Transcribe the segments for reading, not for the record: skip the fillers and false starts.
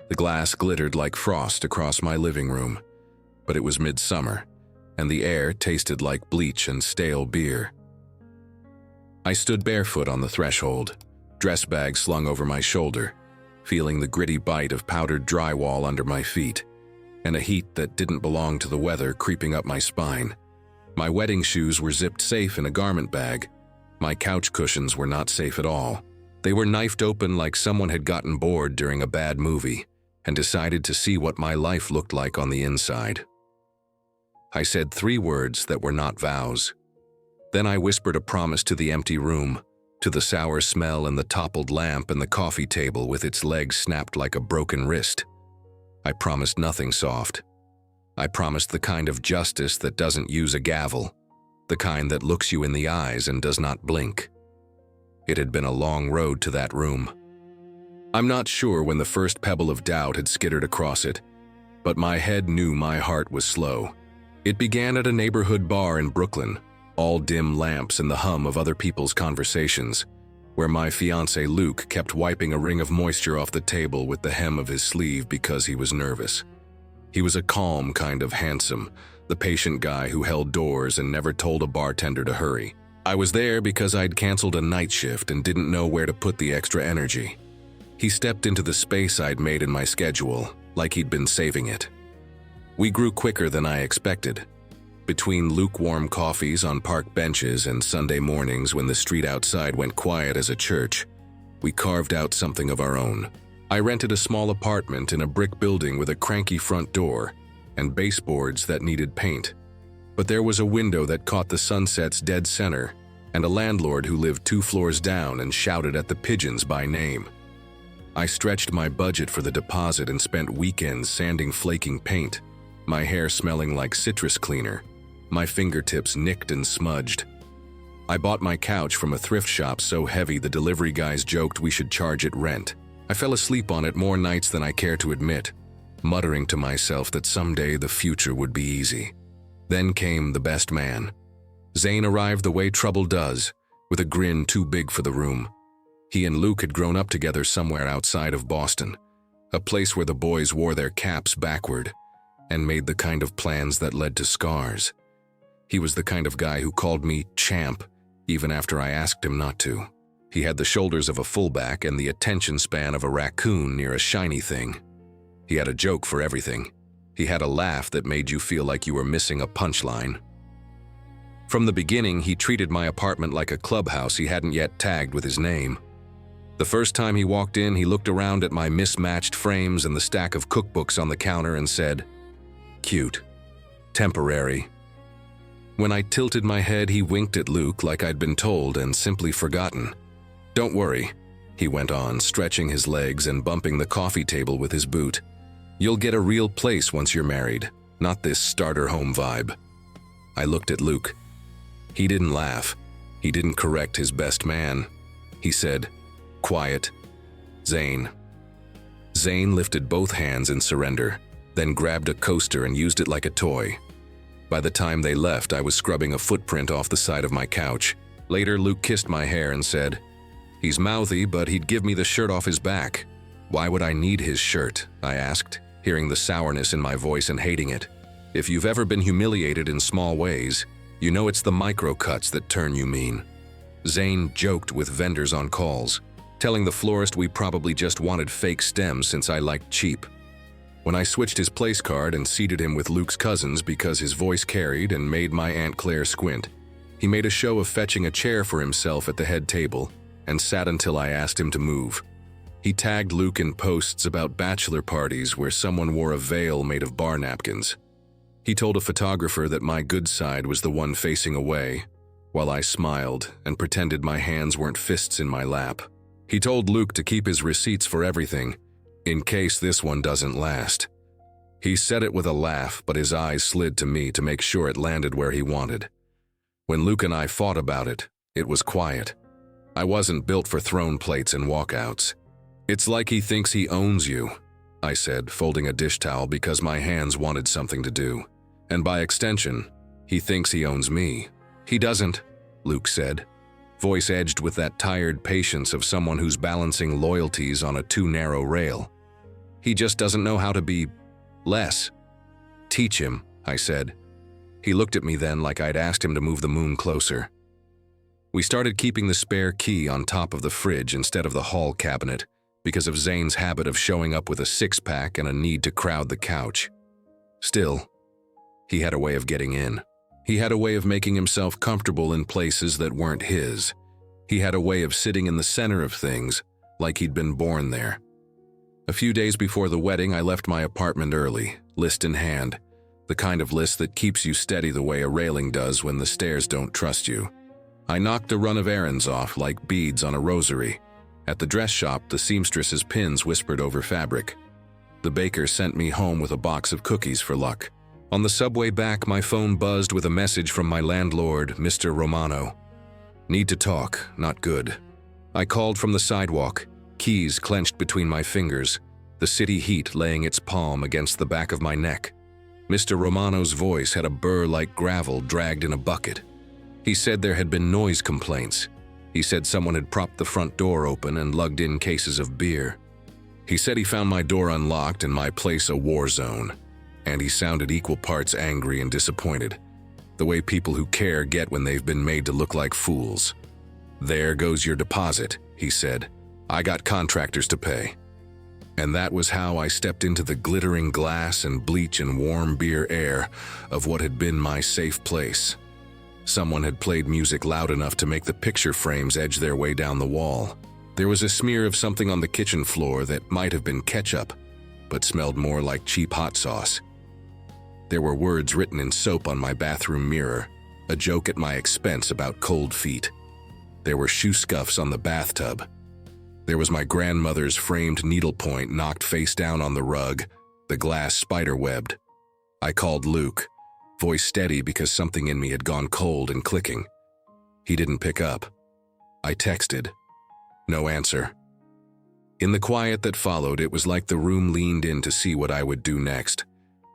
The glass glittered like frost across my living room, but it was midsummer, and the air tasted like bleach and stale beer. I stood barefoot on the threshold, dress bag slung over my shoulder, feeling the gritty bite of powdered drywall under my feet, and a heat that didn't belong to the weather creeping up my spine. My wedding shoes were zipped safe in a garment bag. My couch cushions were not safe at all. They were knifed open like someone had gotten bored during a bad movie and decided to see what my life looked like on the inside. I said 3 words that were not vows. Then I whispered a promise to the empty room, to the sour smell and the toppled lamp and the coffee table with its legs snapped like a broken wrist. I promised nothing soft. I promised the kind of justice that doesn't use a gavel, the kind that looks you in the eyes and does not blink. It had been a long road to that room. I'm not sure when the first pebble of doubt had skittered across it, but my head knew my heart was slow. It began at a neighborhood bar in Brooklyn, all dim lamps and the hum of other people's conversations, where my fiancé Luke kept wiping a ring of moisture off the table with the hem of his sleeve because he was nervous. He was a calm kind of handsome, the patient guy who held doors and never told a bartender to hurry. I was there because I'd canceled a night shift and didn't know where to put the extra energy. He stepped into the space I'd made in my schedule, like he'd been saving it. We grew quicker than I expected. Between lukewarm coffees on park benches and Sunday mornings when the street outside went quiet as a church, we carved out something of our own. I rented a small apartment in a brick building with a cranky front door and baseboards that needed paint. But there was a window that caught the sunset's dead center and a landlord who lived 2 floors down and shouted at the pigeons by name. I stretched my budget for the deposit and spent weekends sanding flaking paint, my hair smelling like citrus cleaner, my fingertips nicked and smudged. I bought my couch from a thrift shop so heavy the delivery guys joked we should charge it rent. I fell asleep on it more nights than I care to admit, muttering to myself that someday the future would be easy. Then came the best man. Zane arrived the way trouble does, with a grin too big for the room. He and Luke had grown up together somewhere outside of Boston, a place where the boys wore their caps backward and made the kind of plans that led to scars. He was the kind of guy who called me champ even after I asked him not to. He had the shoulders of a fullback and the attention span of a raccoon near a shiny thing. He had a joke for everything. He had a laugh that made you feel like you were missing a punchline. From the beginning, he treated my apartment like a clubhouse he hadn't yet tagged with his name. The first time he walked in, he looked around at my mismatched frames and the stack of cookbooks on the counter and said, "Cute. Temporary." When I tilted my head, he winked at Luke like I'd been told and simply forgotten. "Don't worry," he went on, stretching his legs and bumping the coffee table with his boot. "You'll get a real place once you're married, not this starter home vibe." I looked at Luke. He didn't laugh. He didn't correct his best man. He said, "Quiet. Zane." Zane lifted both hands in surrender, then grabbed a coaster and used it like a toy. By the time they left, I was scrubbing a footprint off the side of my couch. Later, Luke kissed my hair and said, "He's mouthy, but he'd give me the shirt off his back." "Why would I need his shirt?" I asked, hearing the sourness in my voice and hating it. If you've ever been humiliated in small ways, you know it's the micro cuts that turn you mean. Zane joked with vendors on calls, telling the florist we probably just wanted fake stems since I liked cheap. When I switched his place card and seated him with Luke's cousins because his voice carried and made my Aunt Claire squint, he made a show of fetching a chair for himself at the head table and sat until I asked him to move. He tagged Luke in posts about bachelor parties where someone wore a veil made of bar napkins. He told a photographer that my good side was the one facing away, while I smiled and pretended my hands weren't fists in my lap. He told Luke to keep his receipts for everything, in case this one doesn't last. He said it with a laugh, but his eyes slid to me to make sure it landed where he wanted. When Luke and I fought about it, it was quiet. I wasn't built for throne plates and walkouts. "It's like he thinks he owns you," I said, folding a dish towel because my hands wanted something to do. "And by extension, he thinks he owns me." "He doesn't," Luke said, voice edged with that tired patience of someone who's balancing loyalties on a too narrow rail. He just doesn't know how to be less. Teach him, I said. He looked at me then like I'd asked him to move the moon closer. We started keeping the spare key on top of the fridge instead of the hall cabinet because of Zane's habit of showing up with a six-pack and a need to crowd the couch. Still, he had a way of getting in. He had a way of making himself comfortable in places that weren't his. He had a way of sitting in the center of things, like he'd been born there. A few days before the wedding, I left my apartment early, list in hand, the kind of list that keeps you steady the way a railing does when the stairs don't trust you. I knocked a run of errands off like beads on a rosary. At the dress shop, the seamstress's pins whispered over fabric. The baker sent me home with a box of cookies for luck. On the subway back, my phone buzzed with a message from my landlord, Mr. Romano. Need to talk, not good. I called from the sidewalk, keys clenched between my fingers, the city heat laying its palm against the back of my neck. Mr. Romano's voice had a burr like gravel dragged in a bucket. He said there had been noise complaints. He said someone had propped the front door open and lugged in cases of beer. He said he found my door unlocked and my place a war zone. And he sounded equal parts angry and disappointed, the way people who care get when they've been made to look like fools. There goes your deposit, he said. I got contractors to pay. And that was how I stepped into the glittering glass and bleach and warm beer air of what had been my safe place. Someone had played music loud enough to make the picture frames edge their way down the wall. There was a smear of something on the kitchen floor that might have been ketchup, but smelled more like cheap hot sauce. There were words written in soap on my bathroom mirror, a joke at my expense about cold feet. There were shoe scuffs on the bathtub. There was my grandmother's framed needlepoint knocked face down on the rug, the glass spider-webbed. I called Luke, voice steady because something in me had gone cold and clicking. He didn't pick up. I texted. No answer. In the quiet that followed, it was like the room leaned in to see what I would do next.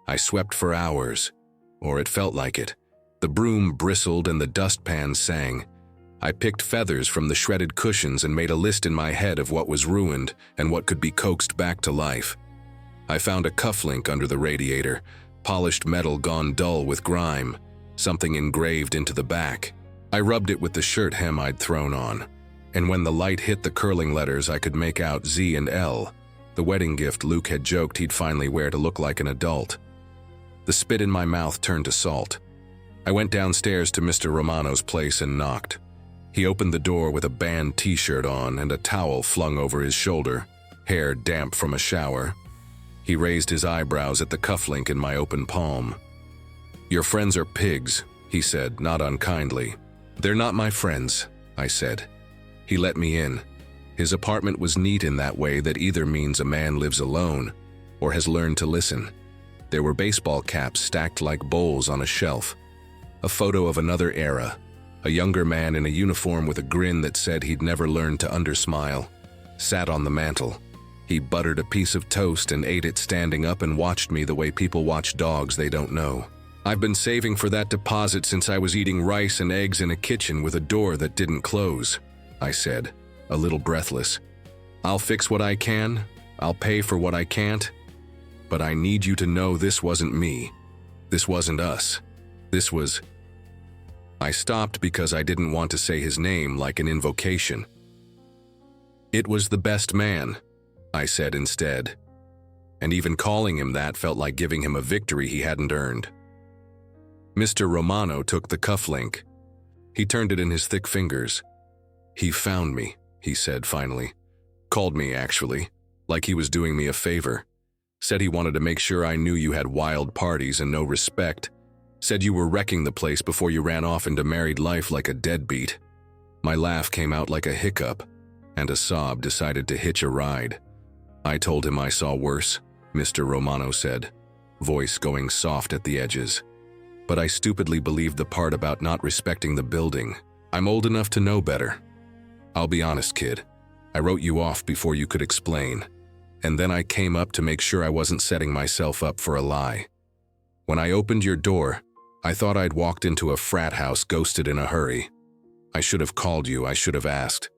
I swept for hours, or it felt like it. The broom bristled and the dustpan sang. I picked feathers from the shredded cushions and made a list in my head of what was ruined and what could be coaxed back to life. I found a cufflink under the radiator, polished metal gone dull with grime, something engraved into the back. I rubbed it with the shirt hem I'd thrown on, and when the light hit the curling letters, I could make out Z and L, the wedding gift Luke had joked he'd finally wear to look like an adult. The spit in my mouth turned to salt. I went downstairs to Mr. Romano's place and knocked. He opened the door with a band t-shirt on and a towel flung over his shoulder, hair damp from a shower. He raised his eyebrows at the cufflink in my open palm. "Your friends are pigs," he said, not unkindly. "They're not my friends," I said. He let me in. His apartment was neat in that way that either means a man lives alone or has learned to listen. There were baseball caps stacked like bowls on a shelf. A photo of another era, a younger man in a uniform with a grin that said he'd never learned to undersmile, sat on the mantel. He buttered a piece of toast and ate it standing up and watched me the way people watch dogs they don't know. "I've been saving for that deposit since I was eating rice and eggs in a kitchen with a door that didn't close," I said, a little breathless. "I'll fix what I can, I'll pay for what I can't, but I need you to know this wasn't me. This wasn't us. This was..." I stopped because I didn't want to say his name like an invocation. "It was the best man," I said instead. And even calling him that felt like giving him a victory he hadn't earned. Mr. Romano took the cufflink. He turned it in his thick fingers. "He found me," he said finally. "Called me, actually, like he was doing me a favor. Said he wanted to make sure I knew you had wild parties and no respect. Said you were wrecking the place before you ran off into married life like a deadbeat." My laugh came out like a hiccup, and a sob decided to hitch a ride. "I told him I saw worse," Mr. Romano said, voice going soft at the edges. "But I stupidly believed the part about not respecting the building. I'm old enough to know better. I'll be honest, kid. I wrote you off before you could explain. And then I came up to make sure I wasn't setting myself up for a lie. When I opened your door, I thought I'd walked into a frat house ghosted in a hurry. I should have called you, I should have asked.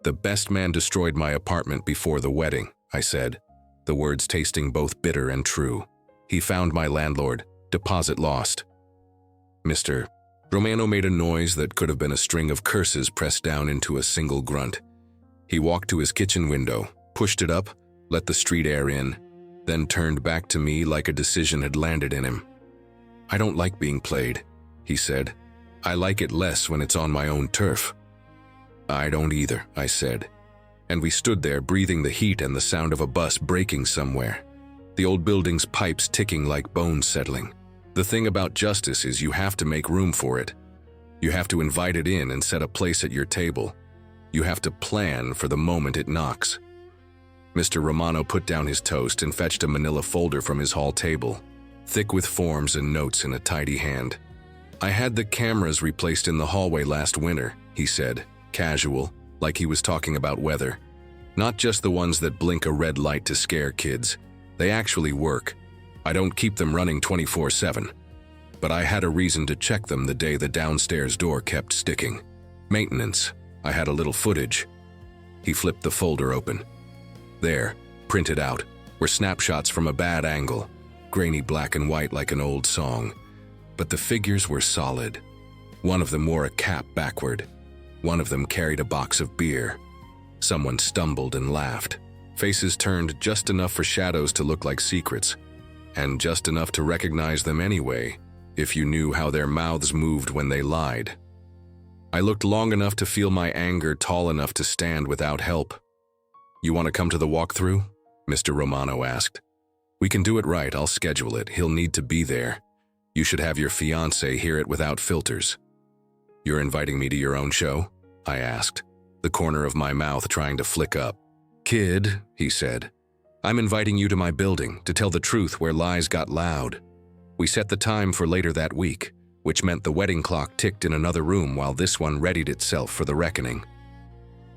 The best man destroyed my apartment before the wedding," I said. the words tasting both bitter and true. "He found my landlord. Deposit lost." Mr. Romano made a noise that could have been a string of curses pressed down into a single grunt. He walked to his kitchen window, pushed it up, let the street air in, then turned back to me like a decision had landed in him. "I don't like being played," he said. "I like it less when it's on my own turf." "I don't either," I said. And we stood there breathing the heat and the sound of a bus braking somewhere. The old building's pipes ticking like bones settling. The thing about justice is you have to make room for it. You have to invite it in and set a place at your table. You have to plan for the moment it knocks. Mr. Romano put down his toast and fetched a manila folder from his hall table, thick with forms and notes in a tidy hand. "I had the cameras replaced in the hallway last winter," he said, casual, like he was talking about weather. "Not just the ones that blink a red light to scare kids. They actually work. I don't keep them running 24/7. But I had a reason to check them the day the downstairs door kept sticking. Maintenance. I had a little footage." He flipped the folder open. There, printed out, were snapshots from a bad angle, grainy black and white like an old song. But the figures were solid. One of them wore a cap backward. One of them carried a box of beer. Someone stumbled and laughed. Faces turned just enough for shadows to look like secrets, and just enough to recognize them anyway, if you knew how their mouths moved when they lied. I looked long enough to feel my anger tall enough to stand without help. "You want to come to the walkthrough?" Mr. Romano asked. "We can do it right, I'll schedule it. He'll need to be there. You should have your fiancé hear it without filters." "You're inviting me to your own show?" I asked, the corner of my mouth trying to flick up. "Kid," he said, "I'm inviting you to my building to tell the truth where lies got loud." We set the time for later that week, which meant the wedding clock ticked in another room while this one readied itself for the reckoning.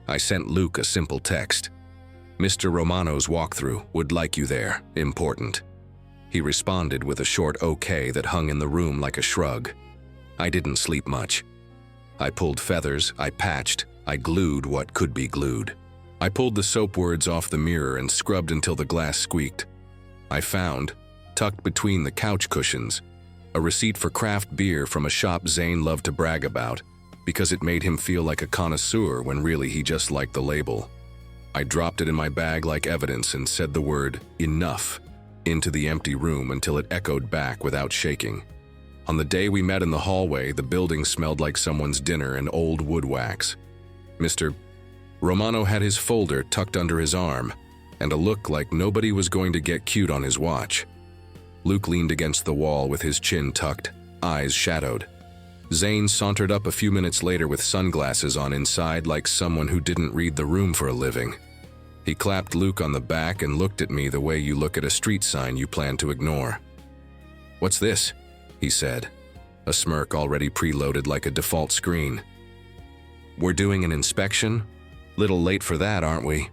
I sent Luke a simple text. "Mr. Romano's walkthrough would like you there, important." He responded with a short okay that hung in the room like a shrug. I didn't sleep much. I pulled feathers, I patched, I glued what could be glued. I pulled the soap words off the mirror and scrubbed until the glass squeaked. I found, tucked between the couch cushions, a receipt for craft beer from a shop Zane loved to brag about because it made him feel like a connoisseur when really he just liked the label. I dropped it in my bag like evidence and said the word, "enough," into the empty room until it echoed back without shaking. On the day we met in the hallway, the building smelled like someone's dinner and old wood wax. Mr. Romano had his folder tucked under his arm and a look like nobody was going to get cute on his watch. Luke leaned against the wall with his chin tucked, eyes shadowed. Zane sauntered up a few minutes later with sunglasses on inside like someone who didn't read the room for a living. He clapped Luke on the back and looked at me the way you look at a street sign you plan to ignore. "What's this?" he said, a smirk already preloaded like a default screen. "We're doing an inspection? Little late for that, aren't we?"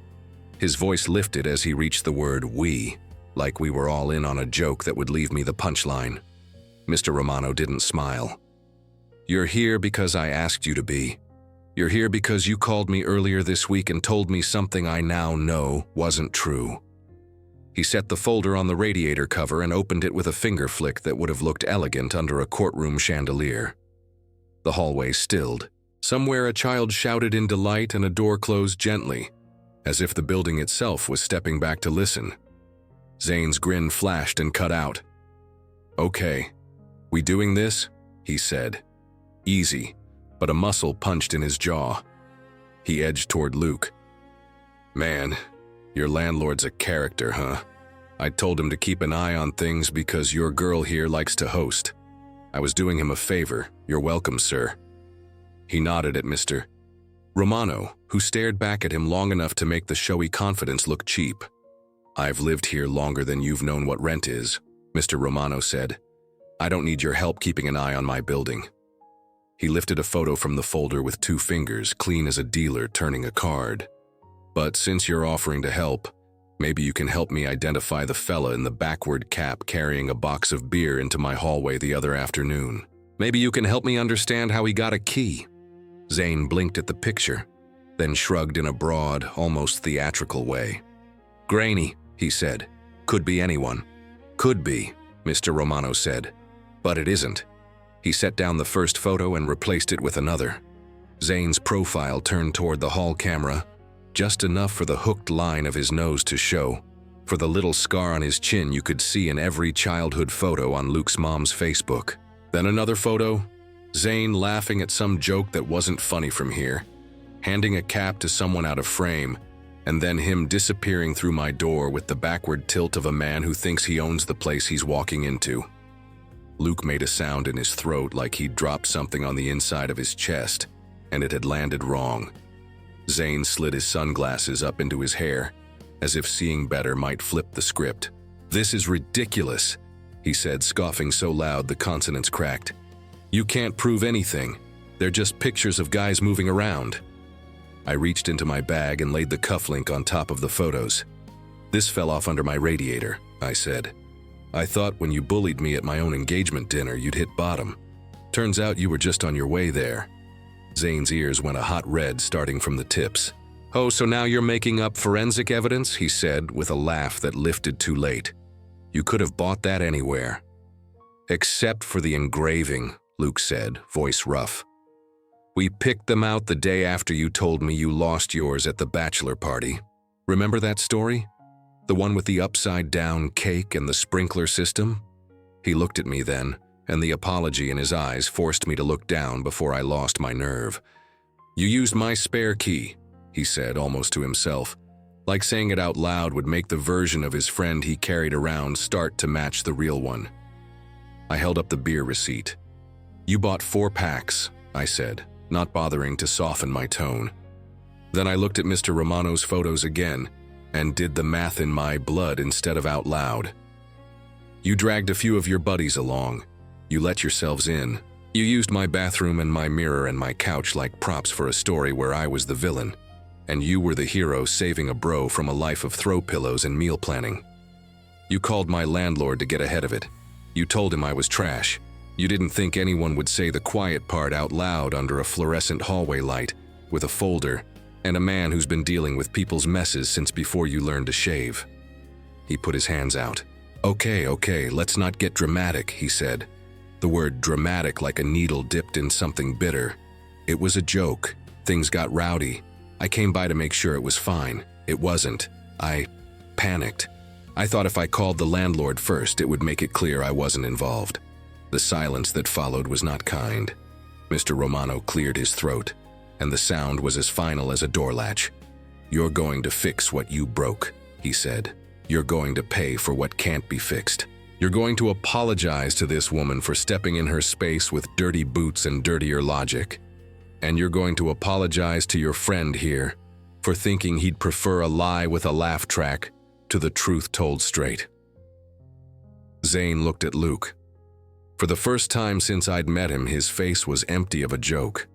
His voice lifted as he reached the word "we," like we were all in on a joke that would leave me the punchline. Mr. Romano didn't smile. "You're here because I asked you to be. You're here because you called me earlier this week and told me something I now know wasn't true." He set the folder on the radiator cover and opened it with a finger flick that would have looked elegant under a courtroom chandelier. The hallway stilled. Somewhere a child shouted in delight and a door closed gently, as if the building itself was stepping back to listen. Zane's grin flashed and cut out. "Okay, we doing this?" he said. Easy, but a muscle punched in his jaw. He edged toward Luke. "Man, your landlord's a character, huh? I told him to keep an eye on things because your girl here likes to host. I was doing him a favor. You're welcome, sir." He nodded at Mr. Romano, who stared back at him long enough to make the showy confidence look cheap. "I've lived here longer than you've known what rent is," Mr. Romano said. "I don't need your help keeping an eye on my building." He lifted a photo from the folder with 2 fingers, clean as a dealer turning a card. "But since you're offering to help, maybe you can help me identify the fella in the backward cap carrying a box of beer into my hallway the other afternoon. Maybe you can help me understand how he got a key." Zane blinked at the picture, then shrugged in a broad, almost theatrical way. "Grainy," he said. Could be anyone. Could be, Mr. Romano said. But it isn't. He set down the first photo and replaced it with another. Zane's profile turned toward the hall camera, just enough for the hooked line of his nose to show, for the little scar on his chin you could see in every childhood photo on Luke's mom's Facebook. Then another photo, Zane laughing at some joke that wasn't funny from here, handing a cap to someone out of frame, and then him disappearing through my door with the backward tilt of a man who thinks he owns the place he's walking into. Luke made a sound in his throat like he'd dropped something on the inside of his chest, and it had landed wrong. Zane slid his sunglasses up into his hair, as if seeing better might flip the script. "This is ridiculous," he said, scoffing so loud the consonants cracked. "You can't prove anything. They're just pictures of guys moving around." I reached into my bag and laid the cufflink on top of the photos. "This fell off under my radiator," I said. "I thought when you bullied me at my own engagement dinner you'd hit bottom. Turns out you were just on your way there." Zane's ears went a hot red starting from the tips. "Oh, so now you're making up forensic evidence?" he said with a laugh that lifted too late. "You could have bought that anywhere." "Except for the engraving," Luke said, voice rough. "We picked them out the day after you told me you lost yours at the bachelor party. Remember that story? The one with the upside-down cake and the sprinkler system?" He looked at me then, and the apology in his eyes forced me to look down before I lost my nerve. "You used my spare key," he said, almost to himself, like saying it out loud would make the version of his friend he carried around start to match the real one. I held up the beer receipt. "You bought 4 packs, I said, not bothering to soften my tone. Then I looked at Mr. Romano's photos again and did the math in my blood instead of out loud. "You dragged a few of your buddies along. You let yourselves in. You used my bathroom and my mirror and my couch like props for a story where I was the villain, and you were the hero saving a bro from a life of throw pillows and meal planning. You called my landlord to get ahead of it. You told him I was trash. You didn't think anyone would say the quiet part out loud under a fluorescent hallway light, with a folder, and a man who's been dealing with people's messes since before you learned to shave." He put his hands out. Okay, let's not get dramatic," he said. The word dramatic like a needle dipped in something bitter. "It was a joke. Things got rowdy. I came by to make sure it was fine. It wasn't. I panicked. I thought if I called the landlord first, it would make it clear I wasn't involved." The silence that followed was not kind. Mr. Romano cleared his throat, and the sound was as final as a door latch. "You're going to fix what you broke," he said. "You're going to pay for what can't be fixed. You're going to apologize to this woman for stepping in her space with dirty boots and dirtier logic. And you're going to apologize to your friend here for thinking he'd prefer a lie with a laugh track to the truth told straight." Zane looked at Luke. For the first time since I'd met him, his face was empty of a joke.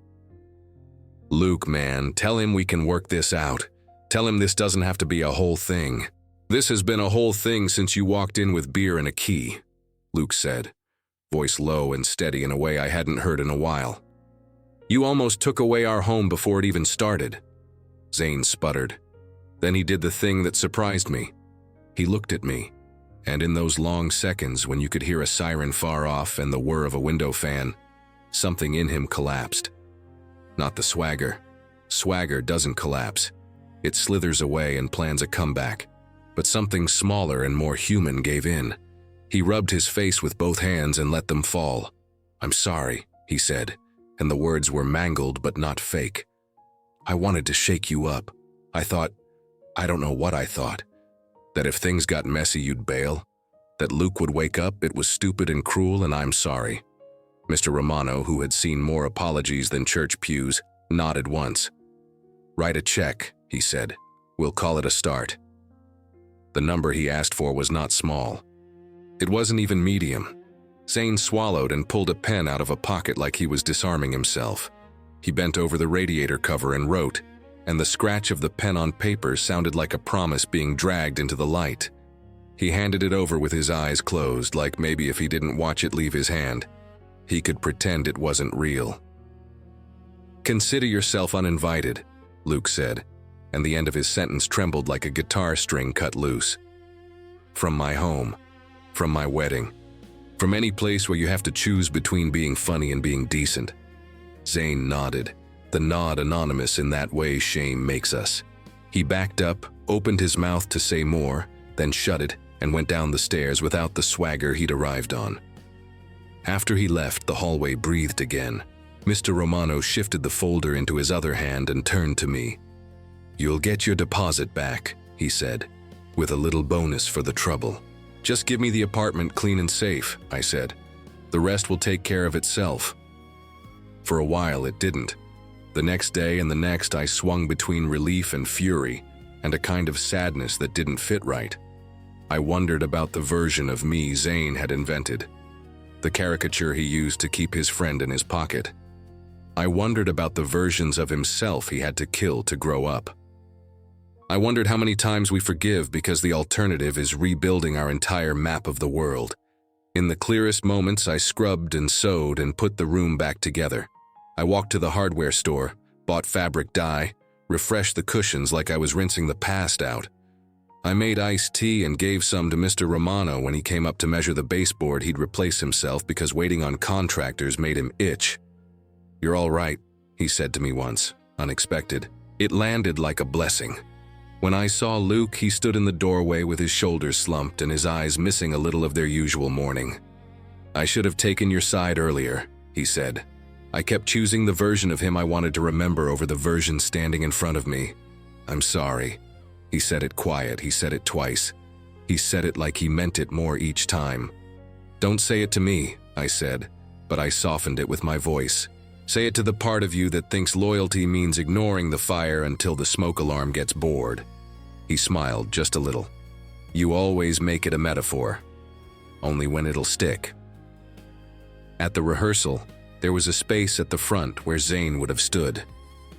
"Luke, man, tell him we can work this out. Tell him this doesn't have to be a whole thing. This has been a whole thing since you walked in with beer and a key," Luke said, voice low and steady in a way I hadn't heard in a while. "You almost took away our home before it even started." Zane sputtered. Then he did the thing that surprised me. He looked at me, and in those long seconds when you could hear a siren far off and the whir of a window fan, something in him collapsed. Not the swagger. Swagger doesn't collapse. It slithers away and plans a comeback. But something smaller and more human gave in. He rubbed his face with both hands and let them fall. "I'm sorry," he said, and the words were mangled but not fake. "I wanted to shake you up. I don't know what I thought. That if things got messy you'd bail. That Luke would wake up, it was stupid and cruel, and I'm sorry." Mr. Romano, who had seen more apologies than church pews, nodded once. "Write a check," he said. "We'll call it a start." The number he asked for was not small. It wasn't even medium. Zane swallowed and pulled a pen out of a pocket like he was disarming himself. He bent over the radiator cover and wrote, and the scratch of the pen on paper sounded like a promise being dragged into the light. He handed it over with his eyes closed, like maybe if he didn't watch it leave his hand, he could pretend it wasn't real. "Consider yourself uninvited," Luke said, and the end of his sentence trembled like a guitar string cut loose. From my home. From my wedding. From any place where you have to choose between being funny and being decent. Zane nodded, the nod anonymous in that way shame makes us. He backed up, opened his mouth to say more, then shut it and went down the stairs without the swagger he'd arrived on. After he left, the hallway breathed again. Mr. Romano shifted the folder into his other hand and turned to me. "You'll get your deposit back," he said, "with a little bonus for the trouble. Just give me the apartment clean and safe," I said. "The rest will take care of itself." For a while it didn't. The next day and the next I swung between relief and fury, and a kind of sadness that didn't fit right. I wondered about the version of me Zane had invented, the caricature he used to keep his friend in his pocket. I wondered about the versions of himself he had to kill to grow up. I wondered how many times we forgive because the alternative is rebuilding our entire map of the world. In the clearest moments, I scrubbed and sewed and put the room back together. I walked to the hardware store, bought fabric dye, refreshed the cushions like I was rinsing the past out. I made iced tea and gave some to Mr. Romano when he came up to measure the baseboard he'd replace himself because waiting on contractors made him itch. "You're all right," he said to me once, unexpected. It landed like a blessing. When I saw Luke, he stood in the doorway with his shoulders slumped and his eyes missing a little of their usual mourning. "I should have taken your side earlier," he said. "I kept choosing the version of him I wanted to remember over the version standing in front of me. I'm sorry." He said it quiet, he said it twice. He said it like he meant it more each time. "Don't say it to me," I said, but I softened it with my voice. "Say it to the part of you that thinks loyalty means ignoring the fire until the smoke alarm gets bored." He smiled just a little. "You always make it a metaphor. Only when it'll stick." At the rehearsal, there was a space at the front where Zane would have stood.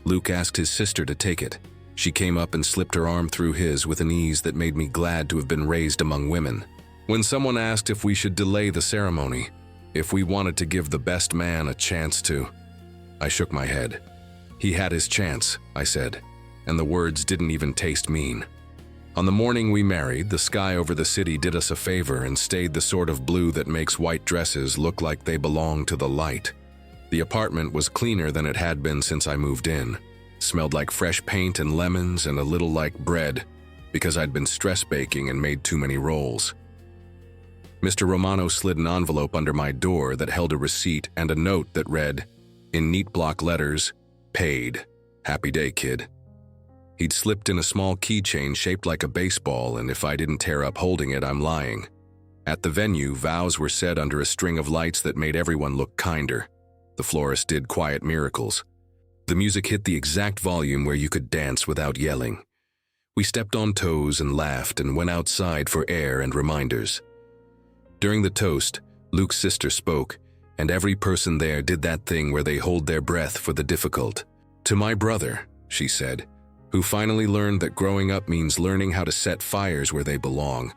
Luke asked his sister to take it. She came up and slipped her arm through his with an ease that made me glad to have been raised among women. When someone asked if we should delay the ceremony, if we wanted to give the best man a chance to, I shook my head. "He had his chance," I said, and the words didn't even taste mean. On the morning we married, the sky over the city did us a favor and stayed the sort of blue that makes white dresses look like they belong to the light. The apartment was cleaner than it had been since I moved in. Smelled like fresh paint and lemons and a little like bread, because I'd been stress baking and made too many rolls. Mr. Romano slid an envelope under my door that held a receipt and a note that read, in neat block letters, "Paid. Happy day, kid." He'd slipped in a small keychain shaped like a baseball, and if I didn't tear up holding it, I'm lying. At the venue, vows were said under a string of lights that made everyone look kinder. The florist did quiet miracles. The music hit the exact volume where you could dance without yelling. We stepped on toes and laughed and went outside for air and reminders. During the toast, Luke's sister spoke, and every person there did that thing where they hold their breath for the difficult. "To my brother," she said, "who finally learned that growing up means learning how to set fires where they belong,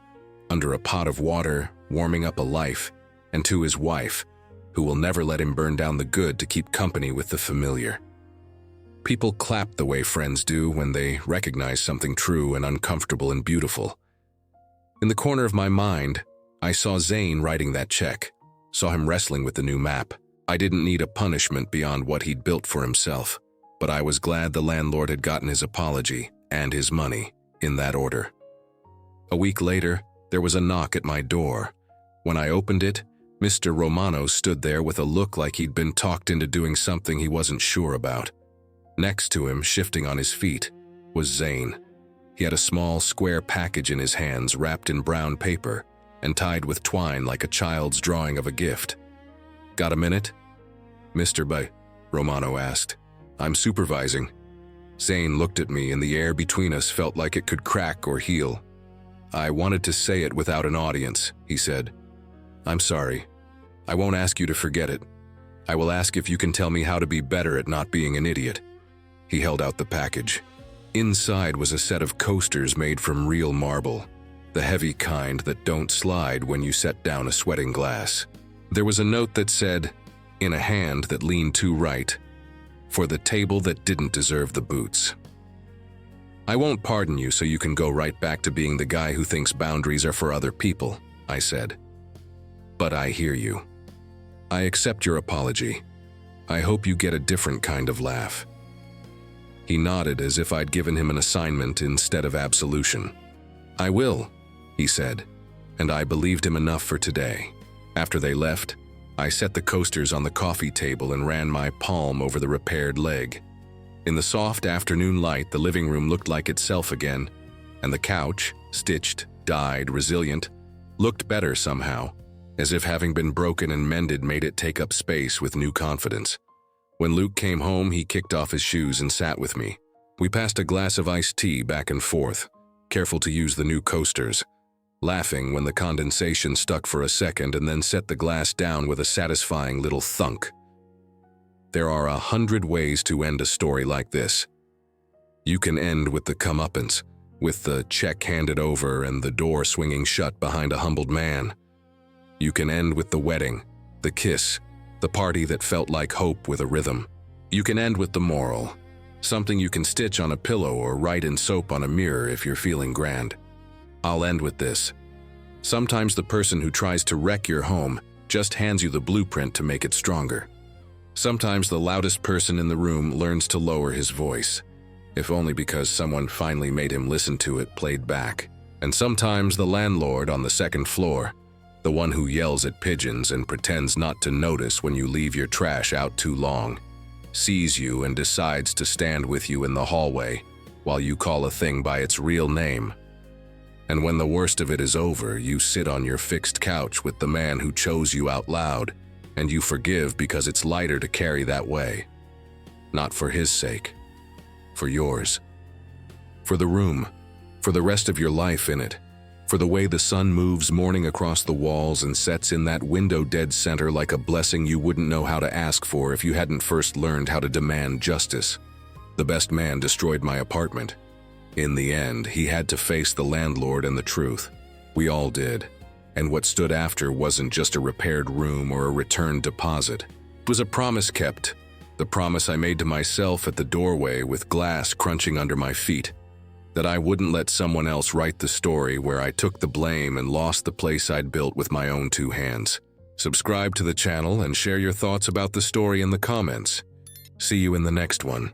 under a pot of water, warming up a life, and to his wife, who will never let him burn down the good to keep company with the familiar." People clapped the way friends do when they recognize something true and uncomfortable and beautiful. In the corner of my mind, I saw Zane writing that check, saw him wrestling with the new map. I didn't need a punishment beyond what he'd built for himself, but I was glad the landlord had gotten his apology and his money, in that order. A week later, there was a knock at my door. When I opened it, Mr. Romano stood there with a look like he'd been talked into doing something he wasn't sure about. Next to him, shifting on his feet, was Zane. He had a small, square package in his hands wrapped in brown paper and tied with twine like a child's drawing of a gift. "Got a minute?" "Mr. B," Romano asked. "I'm supervising." Zane looked at me and the air between us felt like it could crack or heal. "I wanted to say it without an audience," he said. "I'm sorry. I won't ask you to forget it. I will ask if you can tell me how to be better at not being an idiot." He held out the package. Inside was a set of coasters made from real marble, the heavy kind that don't slide when you set down a sweating glass. There was a note that said, in a hand that leaned too right, "For the table that didn't deserve the boots." I won't pardon you so you can go right back to being the guy who thinks boundaries are for other people, I said. But I hear you. I accept your apology. I hope you get a different kind of laugh. He nodded as if I'd given him an assignment instead of absolution. I will, he said, and I believed him enough for today. After they left, I set the coasters on the coffee table and ran my palm over the repaired leg. In the soft afternoon light, the living room looked like itself again, and the couch, stitched, dyed, resilient, looked better somehow, as if having been broken and mended made it take up space with new confidence. When Luke came home, he kicked off his shoes and sat with me. We passed a glass of iced tea back and forth, careful to use the new coasters, laughing when the condensation stuck for a second and then set the glass down with a satisfying little thunk. There are 100 ways to end a story like this. You can end with the comeuppance, with the check handed over and the door swinging shut behind a humbled man. You can end with the wedding, the kiss, the party that felt like hope with a rhythm. You can end with the moral, something you can stitch on a pillow or write in soap on a mirror if you're feeling grand. I'll end with this. Sometimes the person who tries to wreck your home just hands you the blueprint to make it stronger. Sometimes the loudest person in the room learns to lower his voice, if only because someone finally made him listen to it played back. And sometimes the landlord on the second floor, the one who yells at pigeons and pretends not to notice when you leave your trash out too long, sees you and decides to stand with you in the hallway while you call a thing by its real name. And when the worst of it is over, you sit on your fixed couch with the man who chose you out loud, and you forgive because it's lighter to carry that way. Not for his sake, for yours. For the room, for the rest of your life in it, for the way the sun moves morning across the walls and sets in that window dead center like a blessing you wouldn't know how to ask for if you hadn't first learned how to demand justice. The best man destroyed my apartment. In the end, he had to face the landlord and the truth. We all did. And what stood after wasn't just a repaired room or a returned deposit. It was a promise kept, the promise I made to myself at the doorway with glass crunching under my feet, that I wouldn't let someone else write the story where I took the blame and lost the place I'd built with my own 2 hands. Subscribe to the channel and share your thoughts about the story in the comments. See you in the next one.